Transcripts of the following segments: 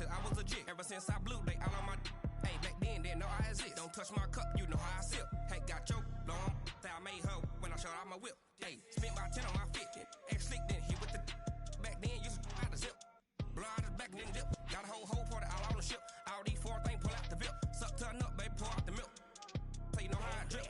said I was legit. Ever since I blew, they all on my. Hey, back then, didn't know I exist. Don't touch my cup, you know how I sip. Hey, got choked, long. That I made her when I showed out my whip. Hey, spent about 10 on my fit. Ex-slick, then hit with the. Back then, used to out the zip. Blow out his back, then dip. Got a whole party all on the ship. All these four things, pull out the VIP. Suck, turn up, baby, pour out the milk. So you know how I drip.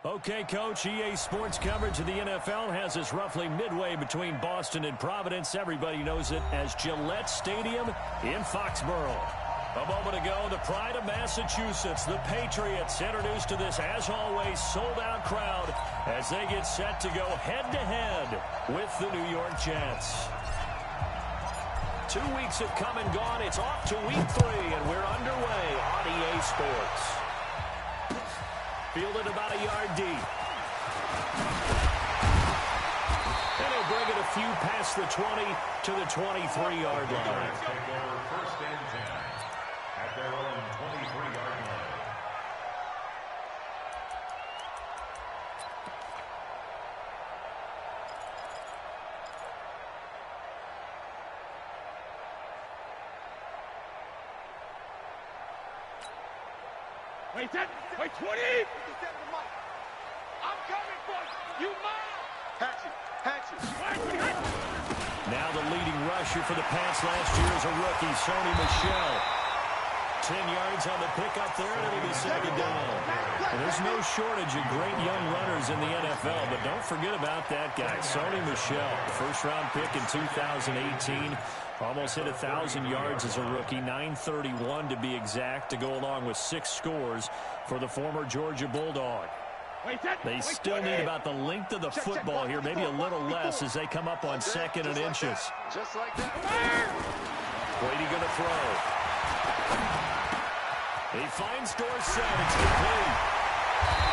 Okay, Coach, EA Sports coverage of the NFL has us roughly midway between Boston and Providence. Everybody knows it as Gillette Stadium in Foxborough. A moment ago, the pride of Massachusetts, the Patriots, introduced to this, as always, sold-out crowd as they get set to go head-to-head with the New York Jets. 2 weeks have come and gone. It's off to week 3, and we're underway on EA Sports. Fielded about a yard deep. And he'll bring it a few past the 20 to the 23-yard line. First and 10 at their own 23-yard line. Wait, 10, wait, 20! I'm coming for you, mine! Hatchet, hatchet. Now the leading rusher for the Pats last year is a rookie, Sony Michel. 10 yards on the pickup there, and it'll be second down. And there's no shortage of great young runners in the NFL, but don't forget about that guy, Sony Michel, first-round pick in 2018. Almost hit 1,000 yards as a rookie, 931 to be exact, to go along with 6 scores for the former Georgia Bulldog. They still need about the length of the football here, maybe a little less as they come up on second and inches. Just like that. Brady going to throw. He finds Dorsett. It's complete.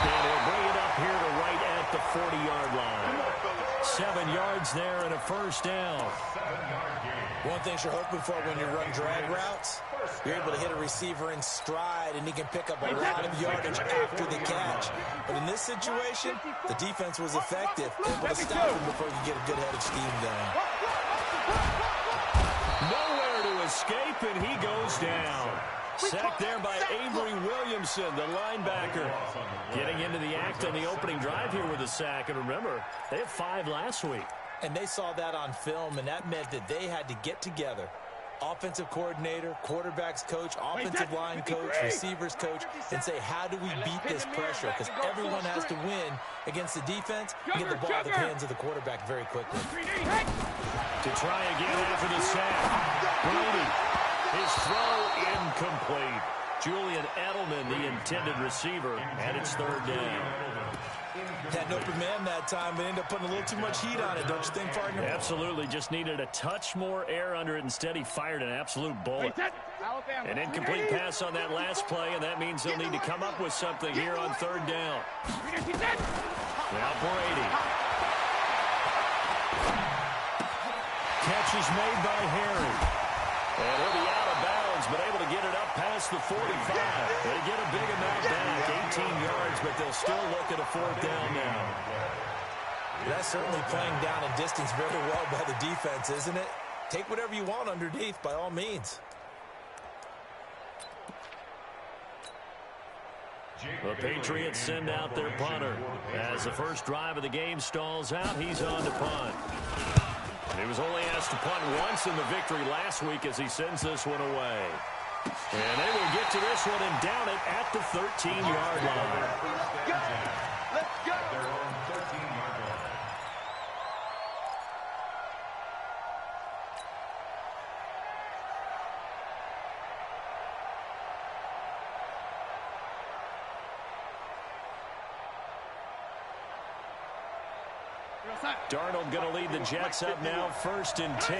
And he'll bring it up here to right at the 40-yard line. 7 yards there and a first down. One thing you're hoping for when you run drag routes, you're able to hit a receiver in stride, and he can pick up a lot of yardage after the catch. But in this situation, the defense was effective, able to stop him before he could get a good headed scheme going. Nowhere to escape, and he goes down. Sacked there by Avery Williamson, the linebacker. Getting into the act on the opening drive here with a sack. And remember, they had 5 last week. And they saw that on film, and that meant that they had to get together. Offensive coordinator, quarterback's coach, offensive line coach, receivers coach, and say, how do we beat this pressure? Because everyone has to win against the defense and get the ball out of the hands of the quarterback very quickly. To try again after the sack. Brady, his throw incomplete. Julian Edelman, the intended receiver, and it's third down. Had an open man that time, but ended up putting a little too much heat on it, don't you think, partner? Absolutely. Just needed a touch more air under it. Instead, he fired an absolute bullet. An incomplete pass on that last play, and that means they'll need to come up with something here on third down. Now Brady. Catch is made by Harry. And he'll be out of bounds, but able to get it up past the 45. They get a big amount back, 18 yards, but they'll still look at a fourth down now. That's certainly playing down in distance very well by the defense, isn't it? Take whatever you want underneath, by all means. The Patriots send out their punter. As the first drive of the game stalls out, he's on to punt. He was only asked to punt once in the victory last week as he sends this one away. And they will get to this one and down it at the 13-yard line. Let's go! Their own 13-yard line. Darnold going to lead the Jets up now, 1st and 10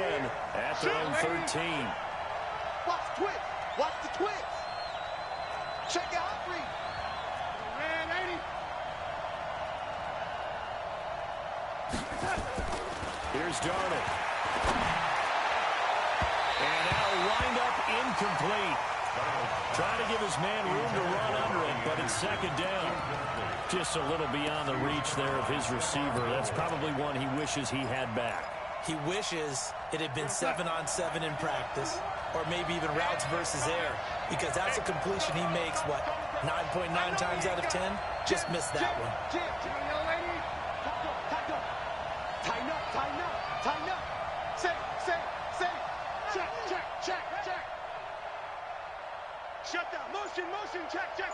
at their own 13. Watch the twist. Watch the twist. Check out Reed. Here's Darnold. And now lined up incomplete. Trying to give his man room to run under it, but it's second down. Just a little beyond the reach there of his receiver. That's probably one he wishes he had back. He wishes it had been 7-on-7 in practice, or maybe even routes versus air, because that's a completion he makes, what, 9.9 times out of 10? Just missed that one. Tighten up. Say. Check. Shut down. Motion. Check. They'll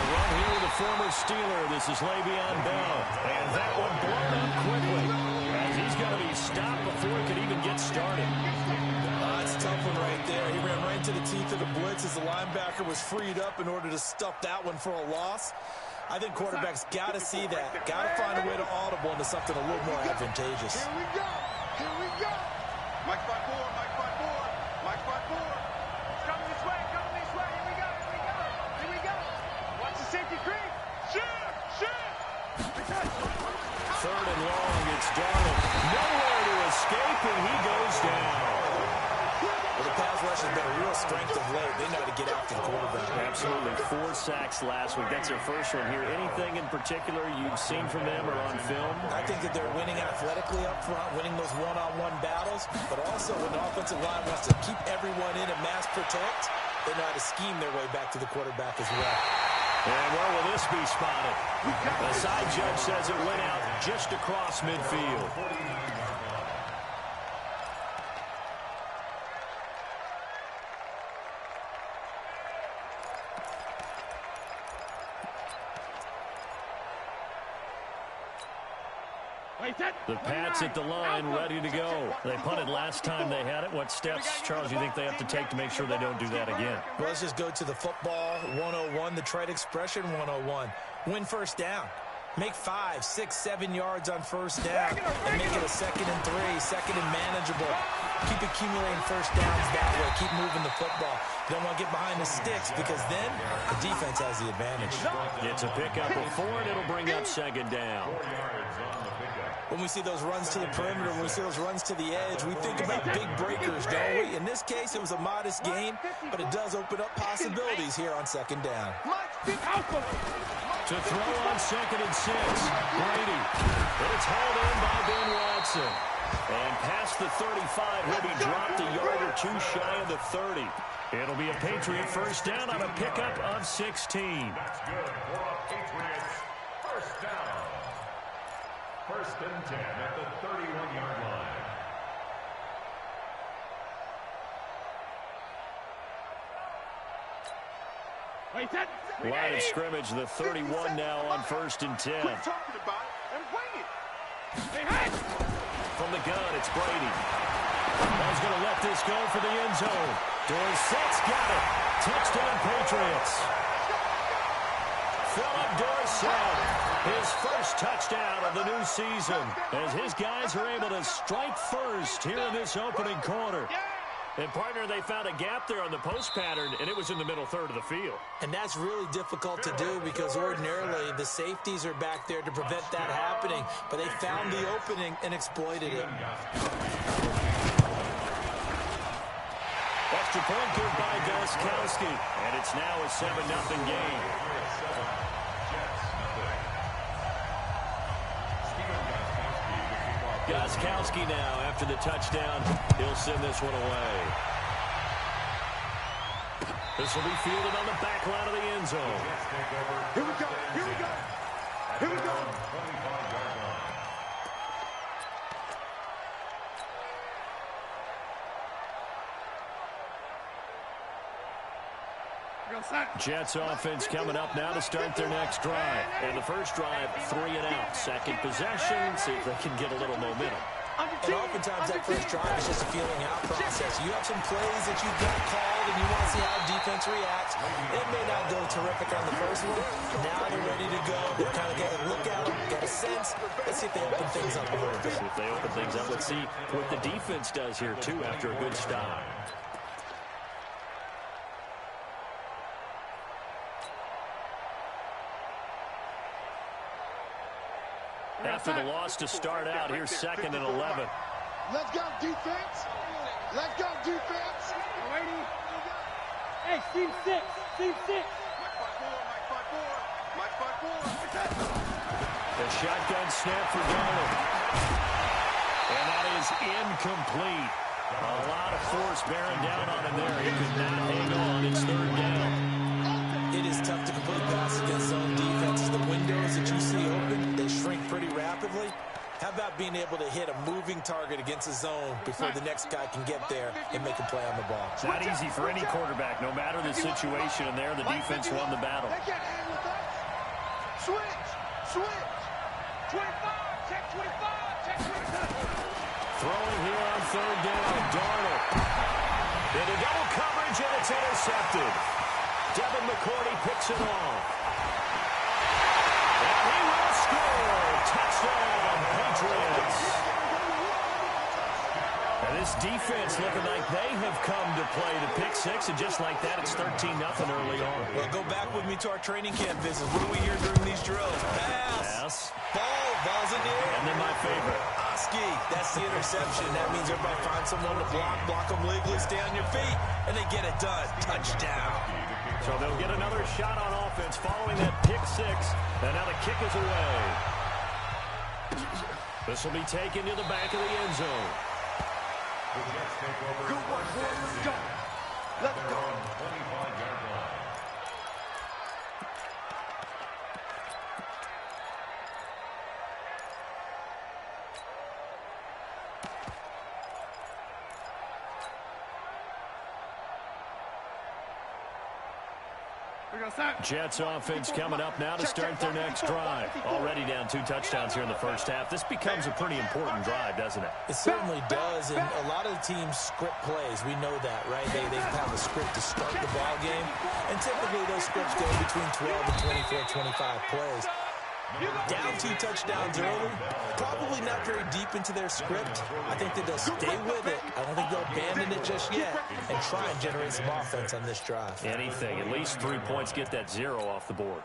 run here with a former Steeler. This is Le'Veon Bell. And that one blown up quickly, as he's going to be stopped before he could even get started. That's a tough one right there. He ran right into the teeth of the blitz as the linebacker was freed up in order to stuff that one for a loss. I think quarterbacks got to see that. Got to find a way to audible into something a little more advantageous. Here we go. Mike spot four. It's coming this way. Here we go. Watch the safety creep. Shoot. Third and long, it's Darnold. Nowhere to escape, and he goes down. Well, the pass rush has been a real strength of late. They know how to get after the quarterback. Absolutely. 4 sacks last week. That's their first one here. Anything in particular you've seen from them or on film? I think that they're winning athletically up front, winning those one-on-one battles, but also when the offensive line wants to keep everyone in and mass protect, they know how to scheme their way back to the quarterback as well. And where will this be spotted? The side judge says it went out just across midfield. The Pats at the line, ready to go. They punted last time they had it. What steps, Charles, you think they have to take to make sure they don't do that again? Well, let's just go to the football 101, the trade expression 101. Win first down. Make 5, 6, 7 yards on first down and make it a 2nd and 3, second and manageable. Keep accumulating first downs that way. Keep moving the football. You don't want to get behind the sticks because then the defense has the advantage. It's a pickup of 4, and it'll bring up second down. When we see those runs to the perimeter, when we see those runs to the edge, we think about big breakers, don't we? In this case, it was a modest gain, but it does open up possibilities here on second down. To throw on 2nd and 6, Brady. But it's hauled in by Ben Watson. And past the 35, he'll be dropped a yard or 2 shy of the 30. It'll be a Patriot first down on a pickup of 16. That's good for a Patriots first down. 1st and 10 at the 31-yard line. Line of scrimmage, the 31 now on 1st and 10. From the gun, it's Brady. Ball's going to let this go for the end zone. Dorsett's got it. Touchdown, Patriots. Philip Dorsett, his first touchdown of the new season, as his guys are able to strike first here in this opening quarter. And, partner, they found a gap there on the post pattern, and it was in the middle third of the field. And that's really difficult to do because ordinarily the safeties are back there to prevent that happening. But they found the opening and exploited it. Extra point good by Gostkowski, and it's now a 7-0 game. Gostkowski now, after the touchdown, he'll send this one away. This will be fielded on the back line of the end zone. Here we go. Jets offense coming up now to start their next drive. And the first drive, 3 and out. Second possession, see if they can get a little momentum. And oftentimes that first drive is just a feeling out process. You have some plays that you've got called and you want to see how defense reacts. It may not go terrific on the first one. Now they're ready to go. They've kind of got a look at them, got a sense. Let's see if they open things up a little bit. If they open things up, let's see what the defense does here, too, after a good stop. After the loss to start out, here's 2nd and 11. Let's go, defense. Let's go, defense. Hey, team 6. Team 6. The shotgun snap for Darnold. And that is incomplete. A lot of force bearing down on him there. He could not hang on. It's third down. It is tough to complete passes against zone defenses. The windows that you see open, they shrink pretty rapidly. How about being able to hit a moving target against a zone before the next guy can get there and make a play on the ball? It's not easy for any quarterback, no matter the situation, and there the defense won the battle. Switch. 25. Check 25. Throwing here on third down, Darnold. Into double coverage, and it's intercepted. Devin McCourty picks it off. And he will score. Touchdown, Patriots. And this defense looking like they have come to play the pick six, and just like that, it's 13-0 early on. Well, go back with me to our training camp visit. What do we hear during these drills? Pass. Ball's in the air. And then my favorite. Oski, that's the interception. That means everybody finds someone to block them legally, stay on your feet, and they get it done. Touchdown. So they'll get another shot on offense following that pick six, and now the kick is away. This will be taken to the back of the end zone. Good one, boys. Go. Let's go. 25-yard line. Jets offense coming up now to start their next drive. Already down 2 touchdowns here in the first half. This becomes a pretty important drive, doesn't it? It certainly does, and a lot of the teams script plays. We know that, right? They have a script to start the ball game, and typically those scripts go between 12 and 24, 25 plays. Down 2 touchdowns early, probably not very deep into their script. I think that they'll stay with it. I don't think they'll abandon it just yet and try and generate some offense on this drive. Anything, at least 3 points, get that 0 off the board.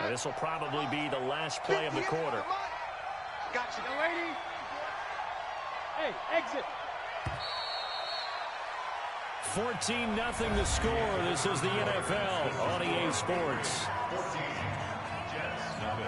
This will probably be the last play of the quarter. Gotcha. Yo, lady. Hey, exit. 14-0 the score. This is the NFL on EA Sports. 14. Jets, nothing.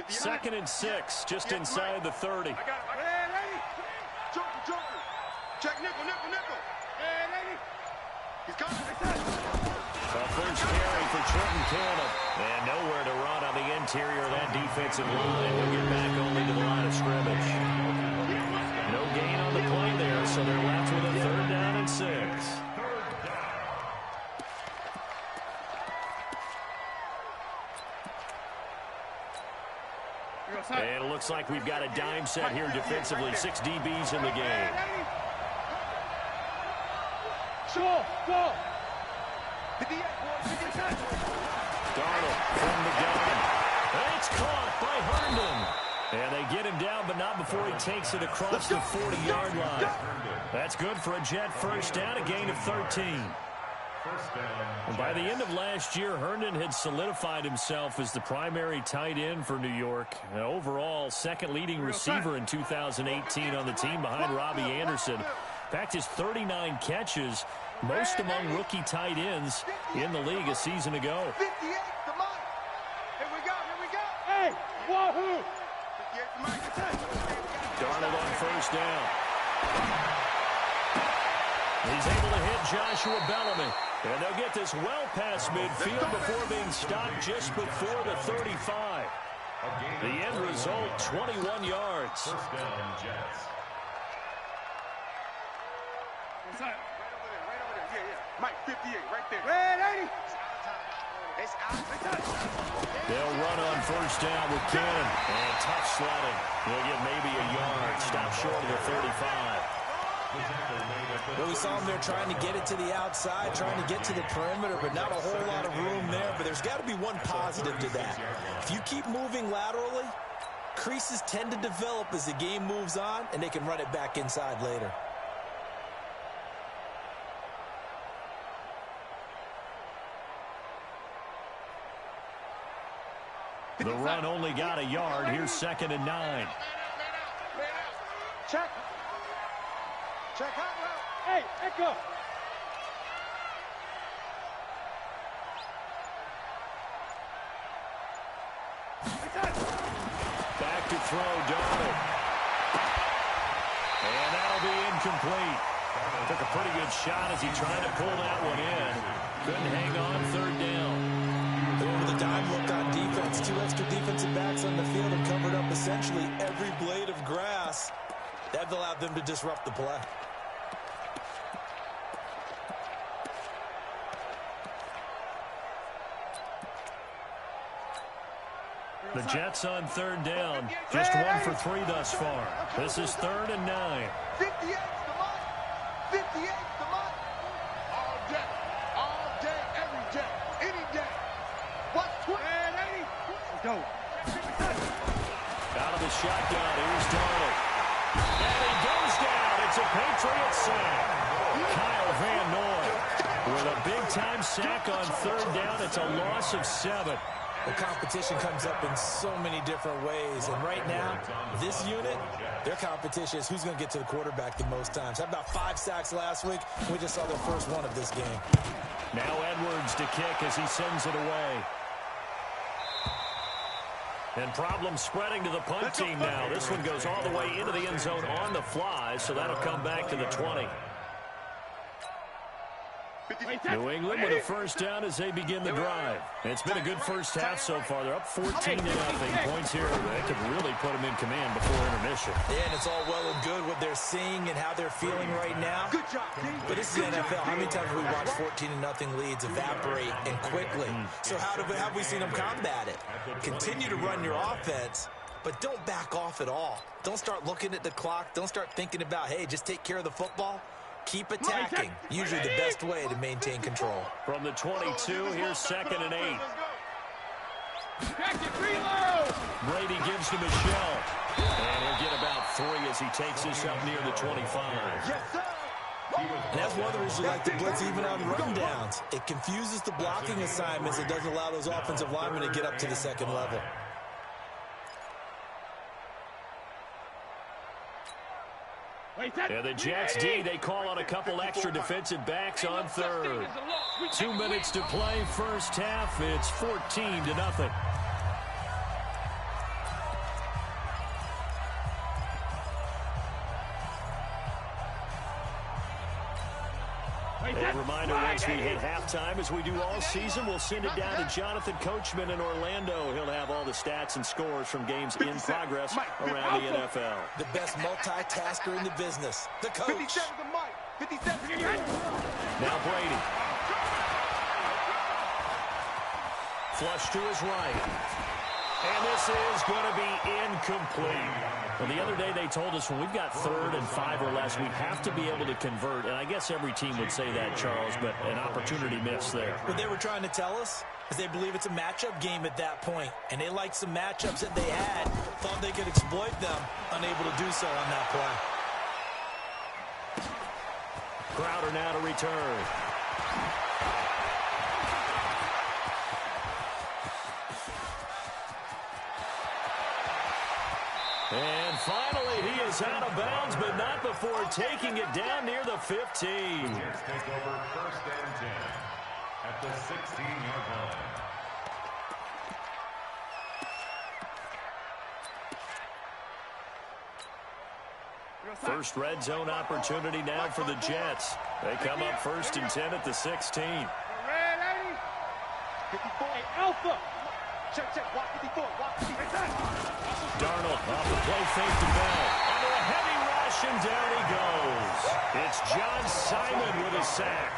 Second and 6, just inside the 30. I got it. Hey, lady. Joker. Check nickel. Hey, lady. He's coming. First carry for Trenton Cannon. And nowhere to run on the interior of that defensive line. We'll get back only to the line of scrimmage. No gain on the play there, so they're left with a 3rd down and 6. And it looks like we've got a dime set here defensively. 6 DBs in the game. Go. Darnold from the gun. And it's caught by Herndon. And they get him down, but not before he takes it across the 40-yard line. That's good for a Jet first down, a gain of 13. And by the end of last year, Herndon had solidified himself as the primary tight end for New York. And overall, second leading receiver in 2018 on the team behind Robbie Anderson. In fact, his 39 catches, most among rookie tight ends in the league a season ago. 58, come on. Here we go. Hey, wahoo. 58, Darnold on first down. He's able to hit Joshua Bellamy. And they'll get this well past midfield before being stopped just before the 35. The end result, 21 yards. First down, Jets. Right over there. Mike, 58, right there. Red 80. It's out. They'll run on first down with Cannon. And tough sledding. He'll get maybe a yard. Stop short of the 35. Well, we saw him there trying to get it to the outside, trying to get to the perimeter, but not a whole lot of room there. But there's got to be one positive to that. If you keep moving laterally, creases tend to develop as the game moves on, and they can run it back inside later. The run only got a yard. Here's 2nd and 9. Check. Check out. Hey, Echo. Back to throw, Darnold. And that'll be incomplete. Took a pretty good shot as he tried to pull that one in. Couldn't hang on 3rd down. Going to the dime look on defense. 2 extra defensive backs on the field and covered up essentially every blade of grass. That allowed them to disrupt the play. The Jets on 3rd down. Just 1 for 3 thus far. This is 3rd and 9. 58's the month. 58's the month. All day, every day, any day. What's 20? Go. Out of the shotgun, here's Darnold. And he goes down. It's a Patriot sack. Kyle Van Noy with a big-time sack on 3rd down. It's a loss of 7. The competition comes up in so many different ways. And right now, this unit, their competition is who's going to get to the quarterback the most times. How about 5 sacks last week? We just saw their first one of this game. Now Edwards to kick as he sends it away. And problems spreading to the punt team now. This one goes all the way into the end zone on the fly, so that'll come back to the 20. New England with a first down as they begin the drive. It's been a good first half so far. They're up 14-0. Points here that could really put them in command before intermission. Yeah, and it's all well and good what they're seeing and how they're feeling right now. Good job, but this is the NFL. How many times have we watched 14-0 leads evaporate and quickly? So how have we seen them combat it? Continue to run your offense, but don't back off at all. Don't start looking at the clock. Don't start thinking about, hey, just take care of the football. Keep attacking. Usually the best way to maintain control. From the 22, here's 2nd and 8. Brady gives to Michelle. And he'll get about 3 as he takes this up near the 25. And that's one of the reasons you like to blitz even on rundowns. It confuses the blocking assignments. It doesn't allow those offensive linemen to get up to the 2nd level. And the Jets D, they call on a couple extra defensive backs on 3rd. 2 minutes to play, first half. It's 14-0. A reminder, once we hit halftime, as we do all season, we'll send it down to Jonathan Coachman in Orlando. He'll have all the stats and scores from games in progress around the NFL. The best multitasker in the business, the coach. 57 to Mike. 57. Now Brady. Flush to his right. And this is going to be incomplete. Well, the other day they told us when we've got 3rd and 5 or less, we have to be able to convert. And I guess every team would say that, Charles, but an opportunity missed there. What they were trying to tell us is they believe it's a matchup game at that point. And they liked some matchups that they had, thought they could exploit them, unable to do so on that play. Crowder now to return. And finally, he is out of bounds, but not before taking it down near the 15. Jets take over 1st and 10 at the 16-yard line. First red zone opportunity now for the Jets. They come up 1st and 10 at the 16. Red 80. 54. Hey, Alpha. Check. Walk 54. Walk 54. Darnold off the play fake to Bell. Under a heavy rush, and down he goes. It's John Simon with a sack.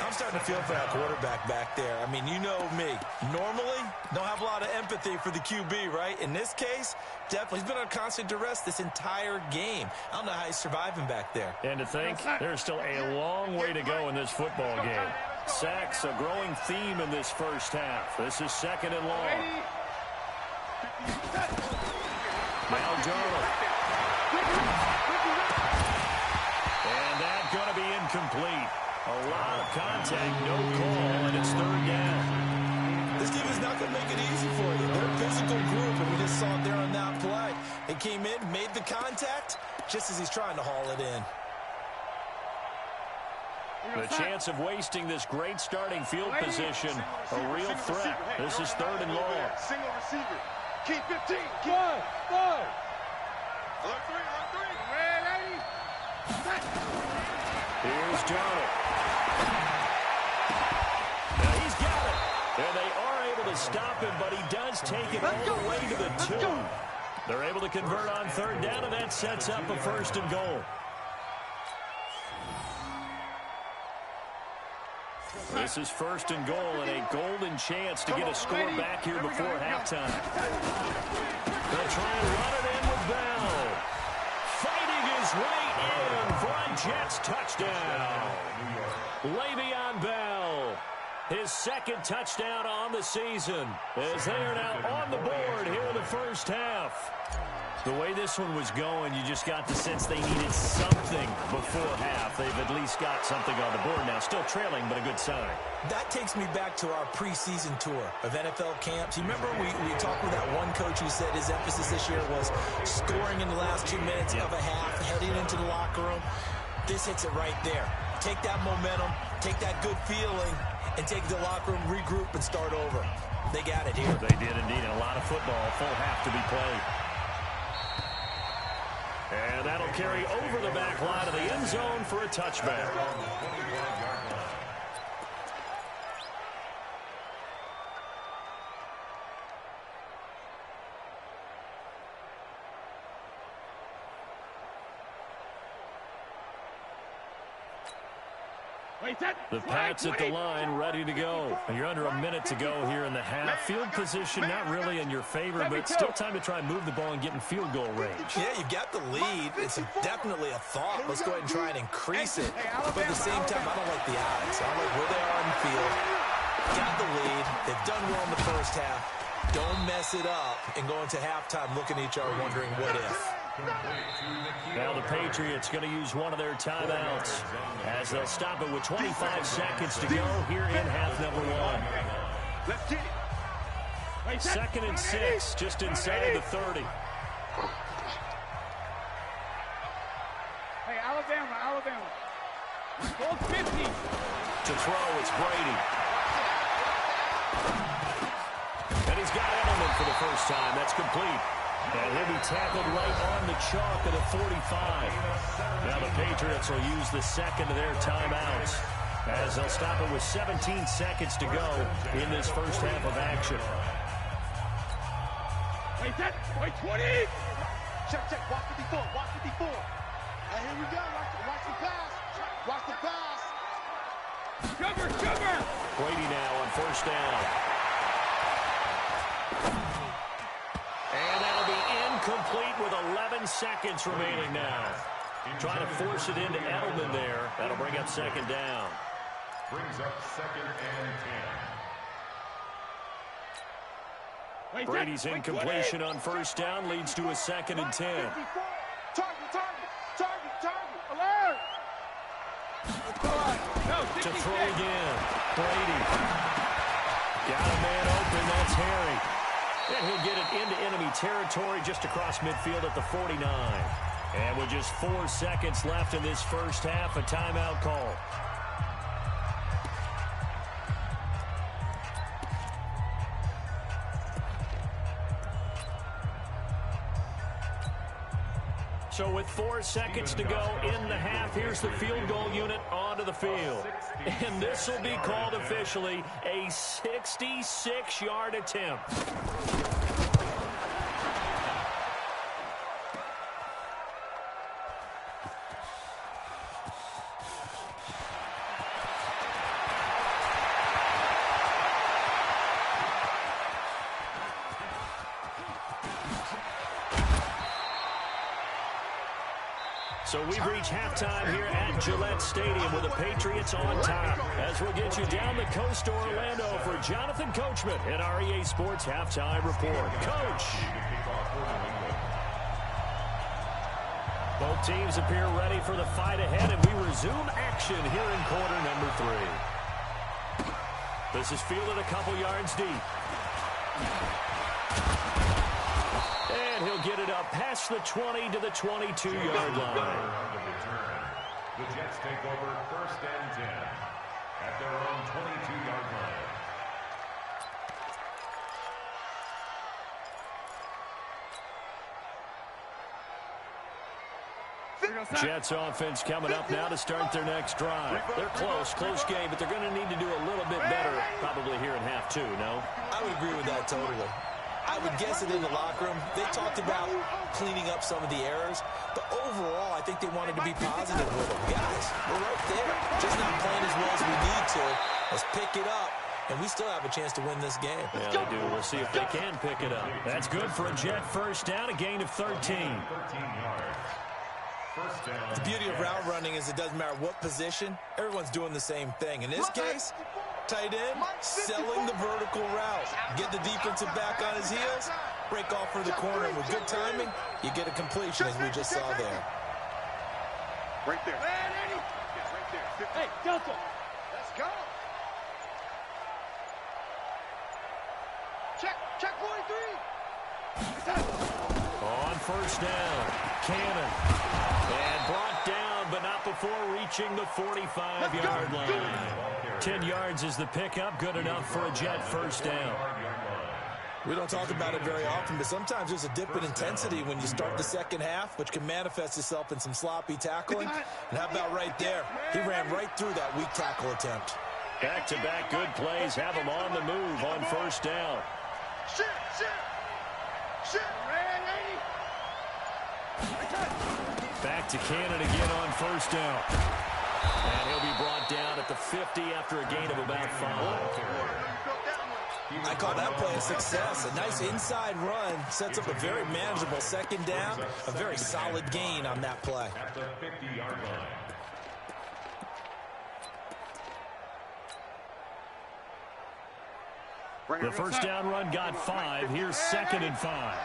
I'm starting to feel for that quarterback back there. I mean, you know me. Normally, don't have a lot of empathy for the QB, right? In this case, definitely. He's been on constant duress this entire game. I don't know how he's surviving back there. And to think, there's still a long way to go in this football game. Sacks, a growing theme in this first half. This is second and long. Now Darnold. And that's going to be incomplete. A lot of contact, no call, and it's third down. This team is not going to make it easy for you. They're a physical group, and we just saw it there on that play. They came in, made the contact, just as he's trying to haul it in. The chance of wasting this great starting field position, a real threat. This is third and long. Single receiver. Keep 15. Keep Five. Alert three. Ready. Set. Here's Darnold. Now he's got it. And they are able to stop him, but he does take it all the way to the 2. They're able to convert on third down, and that sets up a first and goal. This is first and goal and a golden chance to get a score back here before halftime. They'll try and run it in with Bell. Fighting his way in for a Jets touchdown. Le'Veon Bell, his second touchdown on the season, as they are now on the board here in the first half. The way this one was going, you just got the sense they needed something before half. They've at least got something on the board now. Still trailing, but a good sign. That takes me back to our preseason tour of NFL camps. You remember we talked with that one coach who said his emphasis this year was scoring in the last 2 minutes of a half, heading into the locker room. This hits it right there. Take that momentum, take that good feeling, and take the locker room, regroup, and start over. They got it here. They did indeed. A lot of football, full half to be played. And that'll carry over the back line of the end zone for a touchback. The Pats at the line, ready to go. And you're under a minute to go here in the half. Field position not really in your favor, but still time to try and move the ball and get in field goal range. Yeah, you've got the lead. It's definitely a thought. Let's go ahead and try and increase it. But at the same time, I don't like the odds. I don't like where they are on the field. Got the lead. They've done well in the first half. Don't mess it up and go into halftime looking at each other wondering what if. Now the Patriots going to use one of their timeouts as they'll stop it with 25 seconds to go here in half number 1. Let's get it. Second and 6, just inside the 30. Hey, Alabama. Goal 50. To throw, it's Brady. And he's got Edelman for the first time. That's complete. And he'll be tackled right on the chalk of the 45. Now the Patriots will use the second of their timeouts as they'll stop it with 17 seconds to go in this first half of action. Wait, 20. Check. Watch 54. And here we go. Watch the pass. Watch the pass. Sugar. Brady now on first down. And that'll be incomplete with 11 seconds remaining now. Trying to force it into Edelman there. That'll bring up second down. Brings up second and 10. Brady's incompletion on first down leads to a second and 10. Target. Alert. To throw again. Brady. Got a man open. That's Harry. And he'll get it into enemy territory just across midfield at the 49. And with just 4 seconds left in this first half, a timeout call. So with 4 seconds to go in the half, here's the field goal unit onto the field. And this will be called officially a 66-yard attempt. So we've reached halftime here at Gillette Stadium with the Patriots on top. As we'll get you down the coast to Orlando for Jonathan Coachman in our EA Sports Halftime Report. Coach! Both teams appear ready for the fight ahead, and we resume action here in quarter number 3. This is fielded a couple yards deep. And he'll get it up past the 20 to the 22-yard line. The Jets take over 1st and 10 at their own 22-yard line. Jets offense coming up now to start their next drive. They're close game, but they're going to need to do a little bit better probably here in half 2, no? I would agree with that totally. I would guess that in the locker room, they talked about cleaning up some of the errors, but overall, I think they wanted to be positive with them. Guys, we're right there. Just not playing as well as we need to. Let's pick it up, and we still have a chance to win this game. Yeah, they do. We'll see if they can pick it up. That's good for a Jet first down, a gain of 13. 13 yards. First down. The beauty of route running is it doesn't matter what position, everyone's doing the same thing. In this case, tight end, selling the vertical route. Get the defensive back on his heels, break off for the corner, and with good timing, you get a completion as we just saw there. Right there. Right there. Hey, Delta. Let's go. Check 43. On first down, Cannon. And brought down, but not before reaching the 45-yard line. 10 yards is the pickup, good enough for a Jet first down. We don't talk about it very often, but sometimes there's a dip in intensity when you start the second half, which can manifest itself in some sloppy tackling. And how about right there? He ran right through that weak tackle attempt. Back-to-back good plays have him on the move on first down. Shit. Back to Cannon again on first down. And he'll be brought down at the 50 after a gain of about 5. I call that play a success. A nice inside run sets up a very manageable second down. A very solid gain on that play. At the 50-yard line. The first down run got 5. Here's 2nd and 5.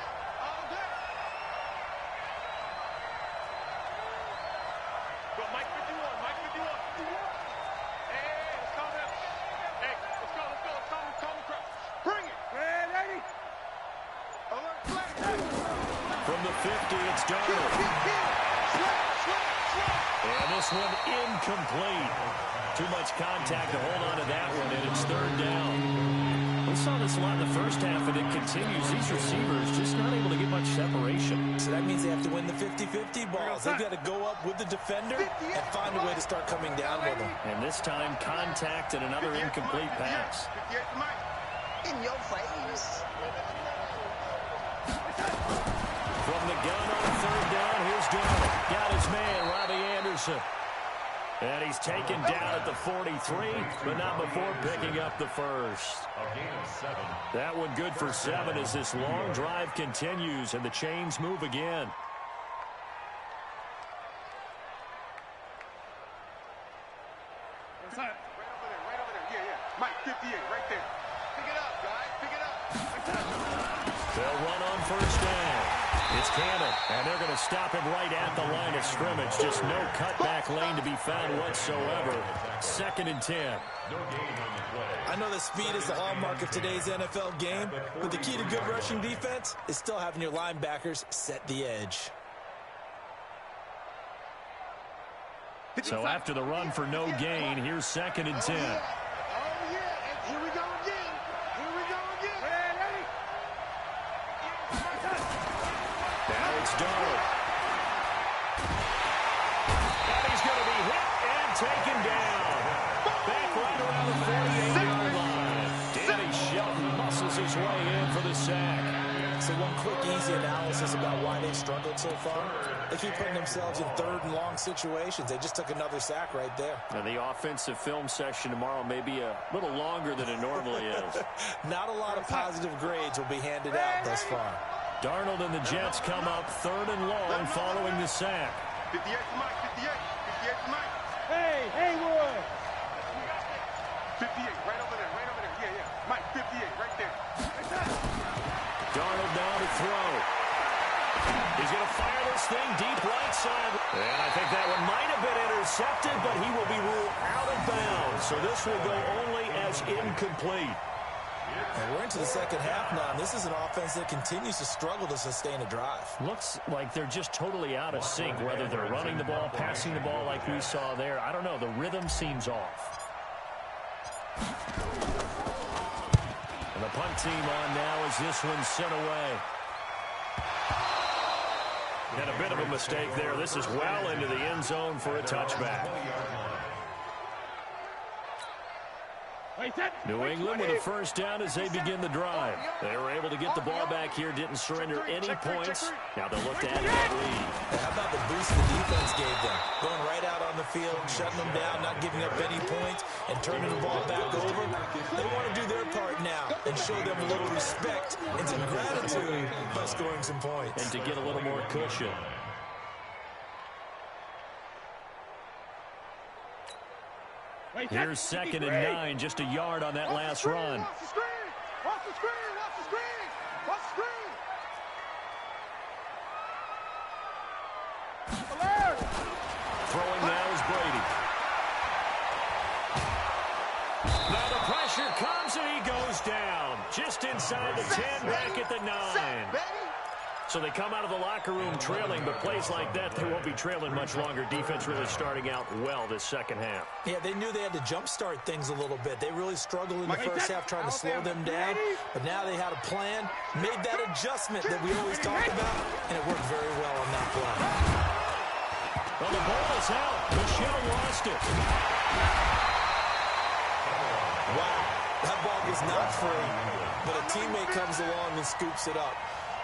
From the 50, it's Darnold. And this one incomplete. Too much contact to hold on to that one, and it's 3rd down. We saw this a lot in the first half, and it continues. These receivers just not able to get much separation. So that means they have to win the 50-50 balls. They've got to go up with the defender and find a way to start coming down with them. And this time, contact and another incomplete pass. In your face. From the gun on 3rd down, here's Darnold. Got his man, Robbie Anderson. And he's taken down at the 43, but not before picking up the first. A gain of 7. That one good for 7 as this long drive continues and the chains move again. Right over there. Yeah. Mike, 58, right there. Pick it up, guys. Pick it up. They'll run on first down. It's Cannon, and they're going to stop him right at the line of scrimmage. Just no cutback lane to be found whatsoever. 2nd and 10. No gain on the play. I know that speed is the hallmark of today's NFL game, but the key to good rushing defense is still having your linebackers set the edge. So after the run for no gain, here's 2nd and 10. Oh, yeah. Here we go again. Now it's Darnold. And he's going to be hit and taken down. Back right around the 48-yard line. Danny Shelton muscles his way in for the sack. So one quick, easy analysis about why they struggled so far. They keep putting themselves in 3rd and long situations. They just took another sack right there. And the offensive film session tomorrow may be a little longer than it normally is. Not a lot of positive grades will be handed out thus far. Darnold and the Jets come up 3rd and long following the sack. 58 to Mike, 58. 58 to Mike. Hey, Haywood. 58, right over there, right over there. Yeah, yeah. Mike, 58, right there. Darnold now to throw. He's going to fire this thing deep right side. And I think that one might have been intercepted, but he will be ruled out of bounds. So this will go only as incomplete. And we're into the second half now, and this is an offense that continues to struggle to sustain a drive. Looks like they're just totally out of sync, whether they're running the ball, passing the ball like we saw there. I don't know. The rhythm seems off. And the punt team on now as this one's sent away. And a bit of a mistake there. This is well into the end zone for a touchback. New England with a first down as they begin the drive. They were able to get the ball back here, didn't surrender any points. Now they'll look to add that lead. How about the boost the defense gave them? Going right out on the field, shutting them down, not giving up any points, and turning the ball back over. They want to do their part now and show them a little respect and some gratitude by scoring some points. And to get a little more cushion. Here's 2nd and 9, just a yard on that last run. Watch the screen! Watch the screen! Watch the screen! Watch the screen! Alert! Throwing now is Brady. Now the pressure comes and he goes down. Just inside the 10, back at the 9. So they come out of the locker room trailing, but plays like that, they won't be trailing much longer. Defense really starting out well this second half. Yeah, they knew they had to jumpstart things a little bit. They really struggled in the first half trying to slow them down, but now they had a plan, made that adjustment that we always talked about, and it worked very well on that play. Well, the ball is out. Michelle lost it. Wow, that ball was not free, but a teammate comes along and scoops it up.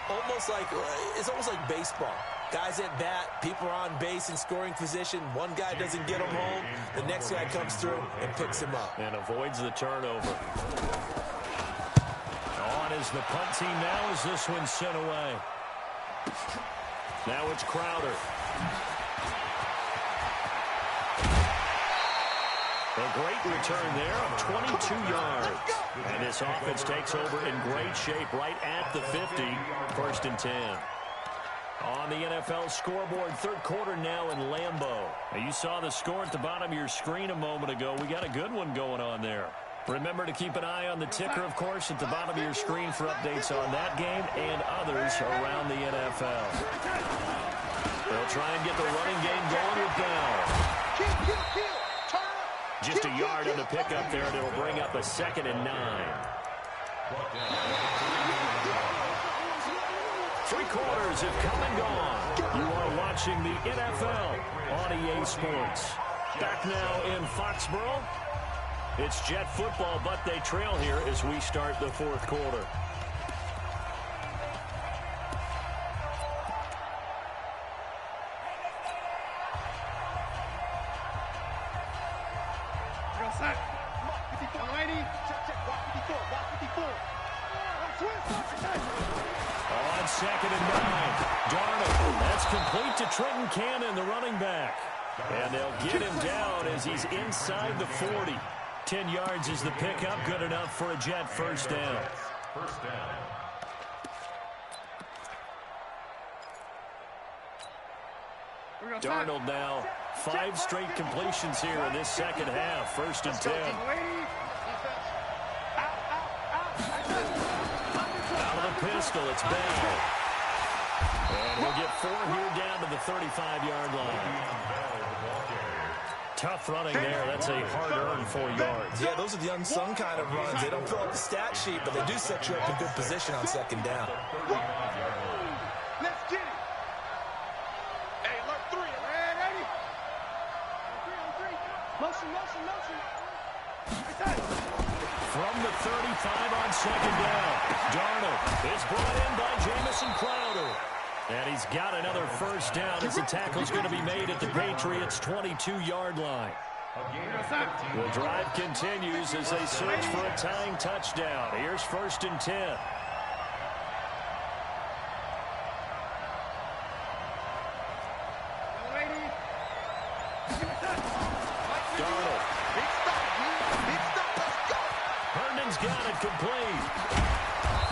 It's almost like baseball. Guys at bat, people are on base in scoring position. One guy doesn't get him home. The next guy comes through and picks him up. And avoids the turnover. On is the punt team now as this one's sent away. Now it's Crowder. A great return there of 22 yards. And this offense takes over in great shape right at the 50. 1st and 10. On the NFL scoreboard, third quarter now in Lambeau. Now you saw the score at the bottom of your screen a moment ago. We got a good one going on there. Remember to keep an eye on the ticker, of course, at the bottom of your screen for updates on that game and others around the NFL. They'll try and get the running game going with Bell. Just a yard on the pickup there, and it'll bring up a 2nd and 9. 3 quarters have come and gone. You are watching the NFL on EA Sports. Back now in Foxborough. It's Jet football, but they trail here as we start the 4th quarter. On 2nd and 9, Darnold. That's complete to Trenton Cannon, the running back. And they'll get him down as he's inside the 40. 10 yards is the pickup, good enough for a Jet first down. First down. Darnold now, 5 straight completions here in this second half. 1st and 10. Out of the pistol, it's Bell. And he'll get 4 here down to the 35-yard line. Tough running there. That's a hard-earned 4 yards. Yeah, those are the unsung kind of runs. They don't fill up the stat sheet, but they do set you up in good position on 2nd down. Let's get it. Hey, look, 3. Man, ready? Motion. From the 35 on 2nd down, Darnold is brought in by Jamison Crowder. And he's got another first down as the tackle's going to be made at the Patriots' 22-yard line. The drive continues as they search for a tying touchdown. Here's 1st and 10. got it complete.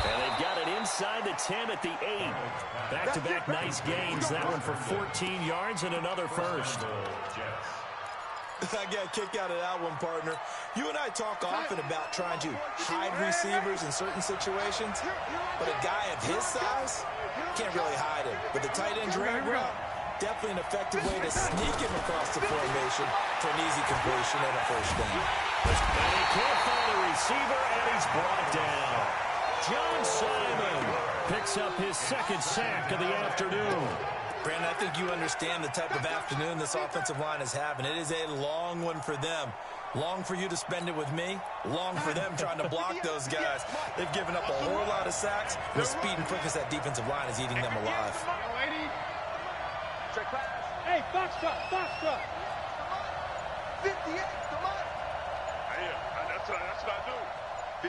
And they've got it inside the 10 at the 8. Back-to-back nice gains. That one for 14 yards and another first. I got a kick out of that one, partner. You and I talk often about trying to hide receivers in certain situations, but a guy of his size can't really hide him. But the tight end drag route, definitely an effective way to sneak him across the formation for an easy completion and a first down. And he can't find a receiver, and he's brought down. John Simon picks up his second sack of the afternoon. Brandon, I think you understand the type of afternoon this offensive line is having. It is a long one for them. Long for you to spend it with me. Long for them trying to block those guys. They've given up a whole lot of sacks. The speed and quickness that defensive line is eating them alive. Hey, box truck, box truck. 58, come on. That's what I do.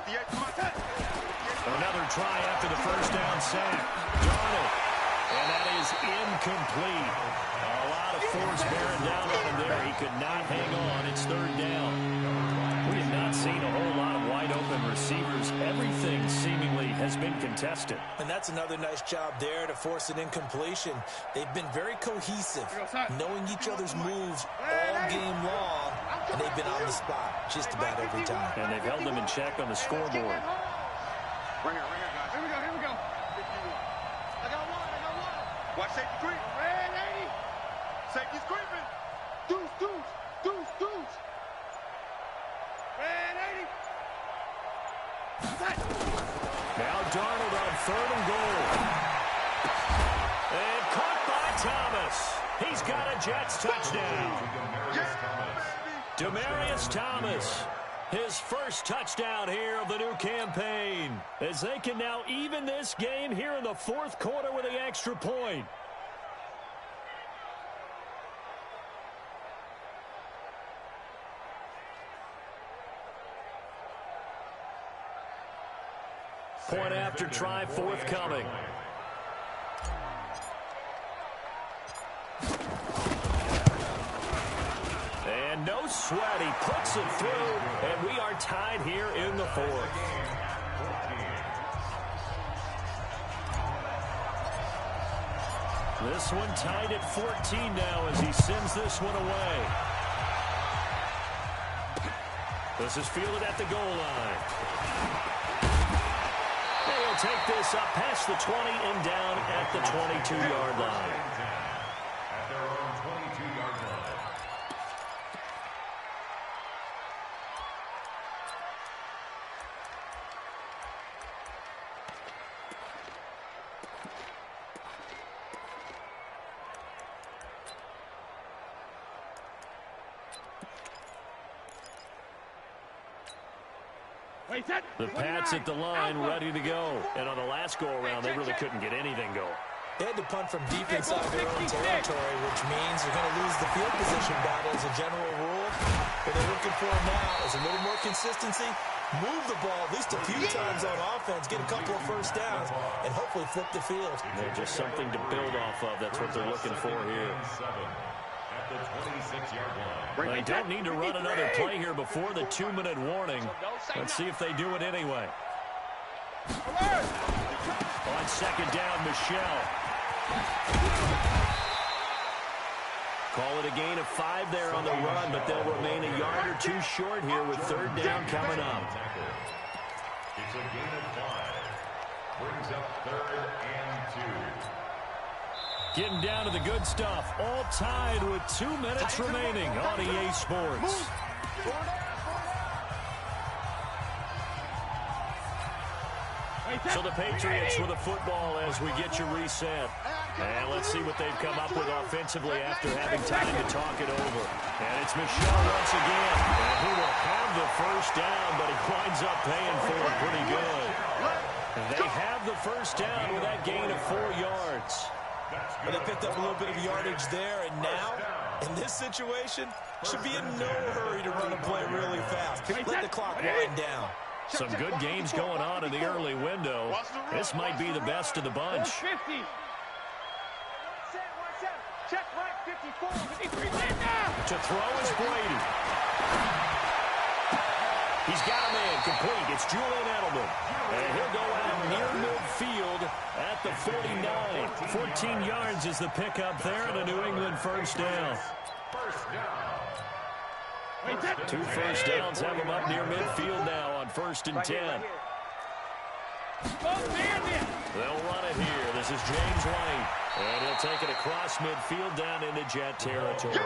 58, come on. Another try after the first down sack. Darnold. And that is incomplete. A lot of force bearing down on him there. He could not hang on. It's third down. We have not seen a whole lot of wide-open receivers. Everything seemingly has been contested. And that's another nice job there to force an incompletion. They've been very cohesive, knowing each other's moves all game long, and they've been on the spot just about every time. And they've held them in check on the scoreboard. Bring it, guys. Here we go. Watch safety creep. Red 80. Safety's creeping. Deuce. Red 80. Now Darnold on 3rd and goal. And caught by Thomas. He's got a Jets touchdown. Demaryius Thomas. His first touchdown here of the new campaign, as they can now even this game here in the 4th quarter with the extra point. Point after try forthcoming. And no sweat, he puts it through, and we are tied here in the 4th. This one tied at 14 now as he sends this one away. This is fielded at the goal line. They'll take this up past the 20 and down at the 22-yard line. At their own 22-yard line. The Pats at the line, ready to go. And on the last go-around, they really couldn't get anything going. They had to punt from deep inside their own territory, which means they're going to lose the field position battle as a general rule. What they're looking for now is a little more consistency, move the ball at least a few times on offense, get a couple of first downs, and hopefully flip the field. They're just something to build off of. That's what they're looking for here. At the 26-yard line. They don't need to run another play here before the 2-minute warning. Let's see if they do it anyway. On second down, Michelle. Call it a gain of 5 there on the run, but they'll remain a yard or 2 short here with third down coming up. It's a gain of 5. Brings up 3rd and 2. Getting down to the good stuff. All tied with 2 minutes remaining on EA Sports. So the Patriots with a football as we get you reset. And let's see what they've come up with offensively after having time to talk it over. And it's Michelle once again. And he will have the first down, but he winds up paying for it pretty good. They have the first down with that gain of 4 yards. But they picked up a little bit of yardage there, and now, in this situation, should be in no hurry to run a play really fast. Let the clock wind down. Some good games going on in the early window. This might be the best of the bunch. 50. Check right, 54. To throw is Brady. He's got a man complete. It's Julian Edelman. And he'll go out near midfield at the 49. 14 yards is the pickup there, and a New England first down. Two first downs have him up near midfield now on 1st and 10. They'll run it here. This is James White. And he'll take it across midfield down into Jet territory.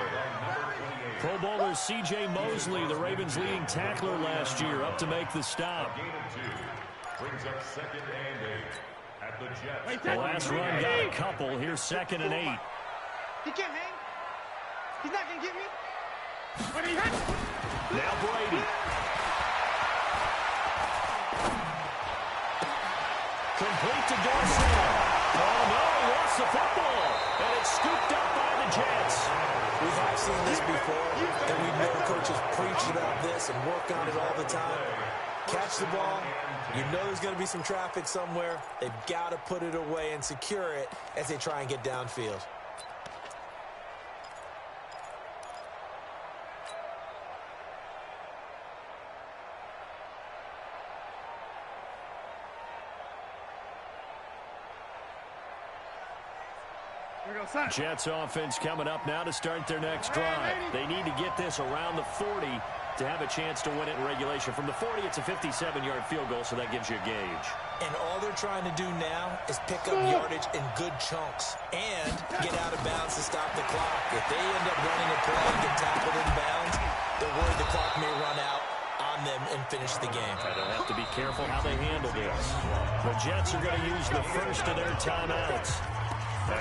Pro Bowler C.J. Mosley, the Ravens' leading tackler last year, up to make the stop. Brings up 2nd and 8 at the Jets. The last run got a couple. Here's 2nd and 8. He can't hang. He's not going to get me. Now Brady. Complete to Dorsey. Oh, no, he lost the football. And it's scooped up by the Jets. We have seen this before, and we know coaches preach about this and work on it all the time. Catch the ball. You know there's going to be some traffic somewhere. They've got to put it away and secure it as they try and get downfield. Jets offense coming up now to start their next drive. They need to get this around the 40 to have a chance to win it in regulation. From the 40, it's a 57-yard field goal, so that gives you a gauge. And all they're trying to do now is pick up yardage in good chunks and get out of bounds to stop the clock. If they end up running a play and get tackled in bounds, they're worried the clock may run out on them and finish the game. They'll have to be careful how they handle this. The Jets are going to use the first of their timeouts,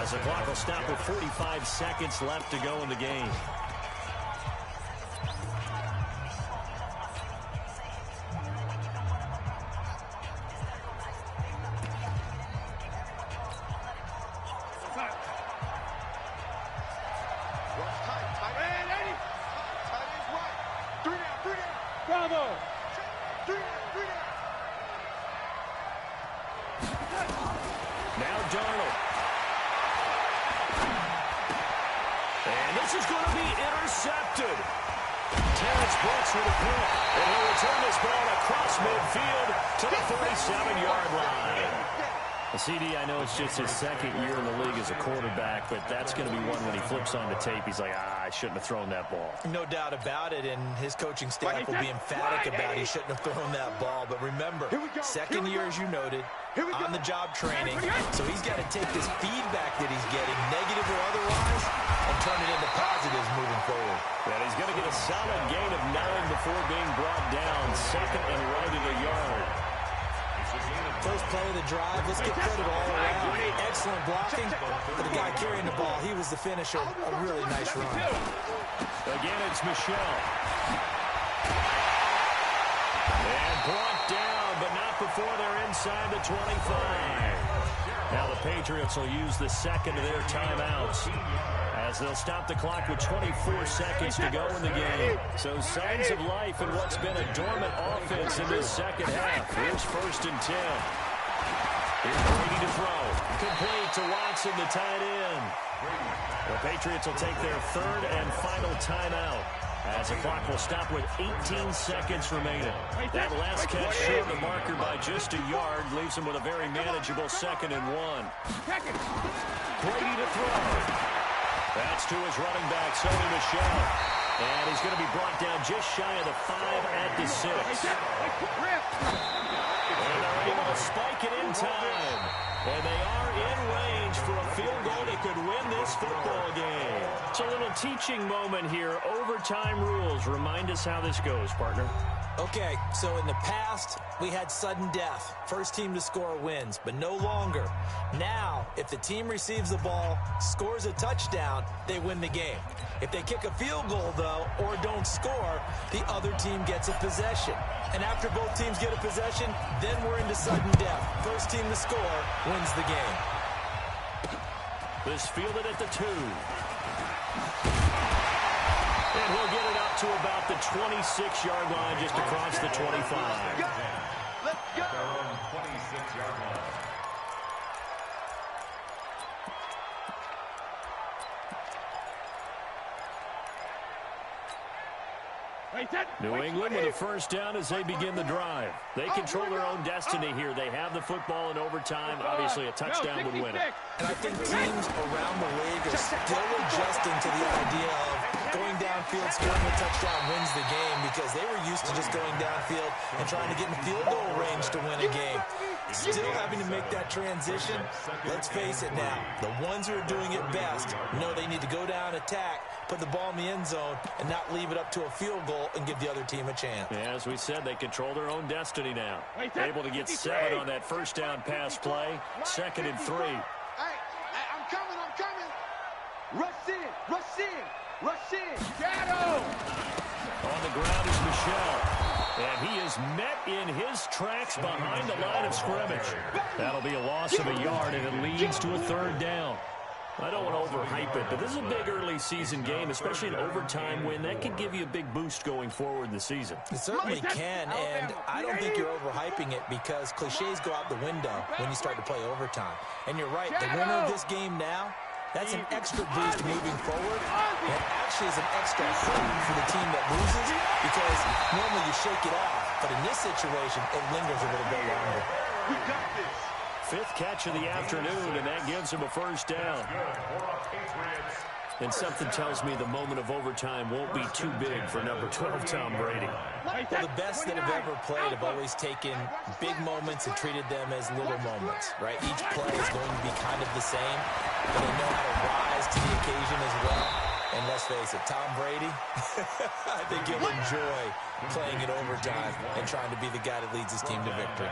as the clock will stop with 45 seconds left to go in the game. Now Darnold. And this is going to be intercepted. Terrence Brooks with a pick. And he'll return this ball across midfield to the 47-yard line. CD, I know it's just his 2nd year in the league as a quarterback, but that's going to be one when he flips on the tape. He's like, I shouldn't have thrown that ball. No doubt about it, and his coaching staff will be emphatic about he shouldn't have thrown that ball. But remember, 2nd year, as you noted, on-the-job training, so he's got to take this feedback that he's getting, negative or otherwise, and turn it into positives moving forward. And he's going to get a solid gain of 9 before being brought down. 2nd and right at a yard. First play of the drive, let's get credit all around. Excellent blocking for the guy carrying the ball. He was the finisher. A really nice run. Again, it's Michelle. And brought down, but not before they're inside the 25. Now the Patriots will use the 2nd of their timeouts, as they'll stop the clock with 24 seconds to go in the game. So signs of life in what's been a dormant offense in this 2nd half. Here's 1st and 10. Here's Brady to throw. Complete to Watson, the tight end. The Patriots will take their 3rd and final timeout, as the clock will stop with 18 seconds remaining. That last catch short the marker by just a yard, leaves him with a very manageable 2nd and 1. Brady to throw. That's to his running back, Sony Michel. And he's going to be brought down just shy of the 5 at the 6. And they're able to spike it in time. And they are in range for a field goal that could win this football game. It's a little teaching moment here. Overtime rules. Remind us how this goes, partner. Okay, so in the past, we had sudden death. First team to score wins, but no longer. Now, if the team receives the ball, scores a touchdown, they win the game. If they kick a field goal, though, or don't score, the other team gets a possession. And after both teams get a possession, then we're into sudden death. First team to score wins the game. This fielded at the 2. And he'll get it up to about the 26-yard line, just across the 25. Let's go. Their own 26-yard line. New England with a first down as they begin the drive. They control their own destiny here. They have the football in overtime. Obviously, a touchdown would win it. And I think teams around the league are still adjusting to the idea of going downfield, scoring a touchdown wins the game, because they were used to just going downfield and trying to get in field goal range to win a game. Still having to make that transition. Let's face it now, the ones who are doing it best know they need to go down, attack, put the ball in the end zone, and not leave it up to a field goal and give the other team a chance. Yeah, as we said, they control their own destiny now. Able to get 7 on that first down pass play. 2nd and 3. Hey, I'm coming. Rush in. Shadow. On the ground is Michel. And he is met in his tracks behind the line of scrimmage. That'll be a loss of a yard, and it leads to a 3rd down. I don't want to overhype it, but this is a big early season game, especially an overtime win. That could give you a big boost going forward in the season. It certainly can, and I don't think you're overhyping it, because cliches go out the window when you start to play overtime. And you're right, the winner of this game now, that's an extra boost moving forward, and actually is an extra hurt for the team that loses, because normally you shake it off, but in this situation, it lingers a little bit longer. We got this. 5th catch of the afternoon, and that gives him a first down. And something tells me the moment of overtime won't be too big for number 12, Tom Brady. Well, the best that have ever played have always taken big moments and treated them as little moments, right? Each play is going to be kind of the same, but they know how to rise to the occasion as well. And let's face it, Tom Brady, I think he'll enjoy playing in overtime and trying to be the guy that leads his team to victory.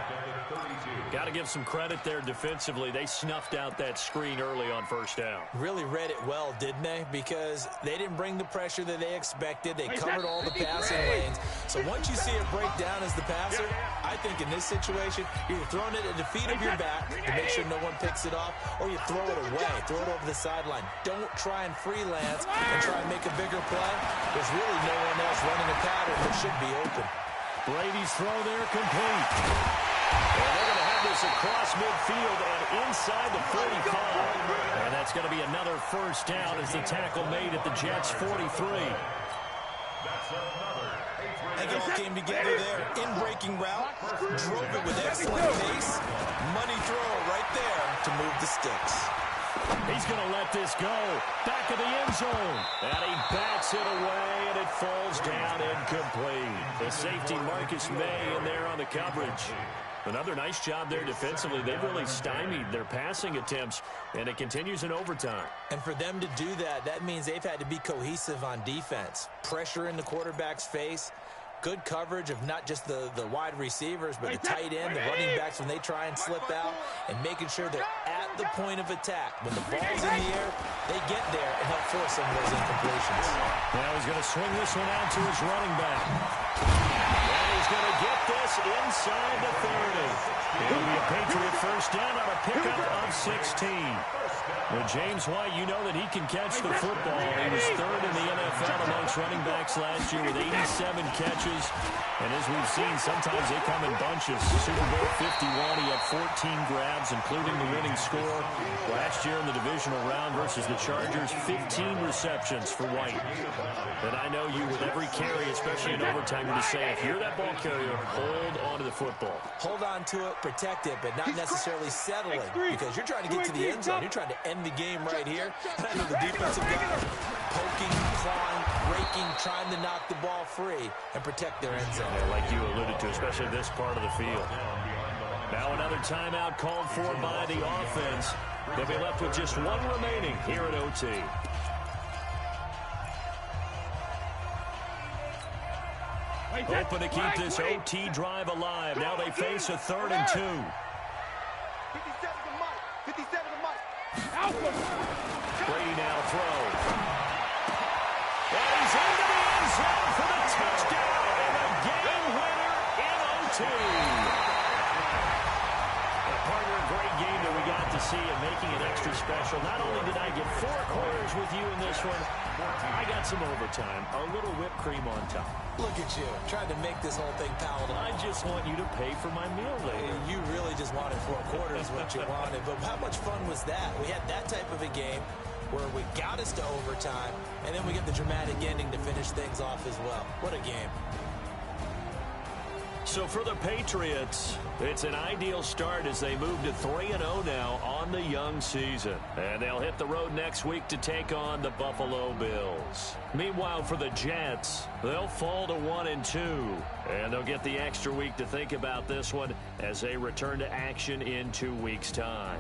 Got to give some credit there defensively. They snuffed out that screen early on first down. Really read it well, didn't they? Because they didn't bring the pressure that they expected. They covered all the passing lanes. So once you see it break down as the passer, I think in this situation, you're throwing it at the feet of your back to make sure no one picks it off, or you throw it away, throw it over the sideline. Don't try and freelance and try and make a bigger play. There's really no one else running a pattern that should be open. Brady's throw there complete. And they're going to have this across midfield and inside the 45. And that's going to be another first down as the tackle made at the Jets' 43. And they all came together there. In-breaking route. Drove it with excellent pace. Money throw right there to move the sticks. He's going to let this go. Back of the end zone. And he bats it away, and it falls down incomplete. The safety, Marcus May, in there on the coverage. Another nice job there defensively. They've really stymied their passing attempts, and it continues in overtime. And for them to do that, that means they've had to be cohesive on defense. Pressure in the quarterback's face. Good coverage of not just the wide receivers, but the tight end, the running backs when they try and slip out, and making sure they're at the point of attack. When the ball's in the air, they get there and help force some of those incompletions. Now he's going to swing this one out to his running back. And he's going to get this inside the 30. It'll be a Patriot first down on a pickup of 16. Well, James White, you know that he can catch the football. He was 3rd in the NFL amongst running backs last year with 87 catches. And as we've seen, sometimes they come in bunches. Super Bowl 51, he had 14 grabs, including the winning score. Last year in the divisional round versus the Chargers, 15 receptions for White. And I know you, with every carry, especially in overtime, you're to say, if you're that ball carrier, hold on to the football. Hold on to it, protect it, but not necessarily settling, because you're trying to get to the end zone. You're trying to end the game right here. And I know the defensive guys poking, clawing, raking, trying to knock the ball free and protect their end zone. Yeah, like you alluded to, especially this part of the field. Now another timeout called for by the offense. They'll be left with just one remaining here at OT. Hoping to keep this OT drive alive. Now they face a 3rd and 2. 57 to Mike. 57 to Mike. Brady now throw. And he's into the end zone for the touchdown and a game winner in OT. Partner, a great game that we got to see and making it extra special. Not only did I get 4 quarters with you in this one, I got some overtime, a little whipped cream on top. Look at you, trying to make this whole thing palatable. I just want you to pay for my meal later. You really just wanted 4 quarters what you wanted, but how much fun was that? We had that type of a game. where we got us to overtime, and then we get the dramatic ending to finish things off as well. What a game. So for the Patriots, it's an ideal start as they move to 3-0 now on the young season. And they'll hit the road next week to take on the Buffalo Bills. Meanwhile, for the Jets, they'll fall to 1-2. And they'll get the extra week to think about this one as they return to action in 2 weeks' time.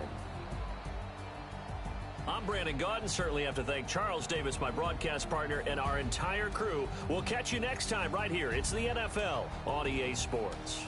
I'm Brandon Gaudin. Certainly have to thank Charles Davis, my broadcast partner, and our entire crew. We'll catch you next time right here. It's the NFL on EA Sports.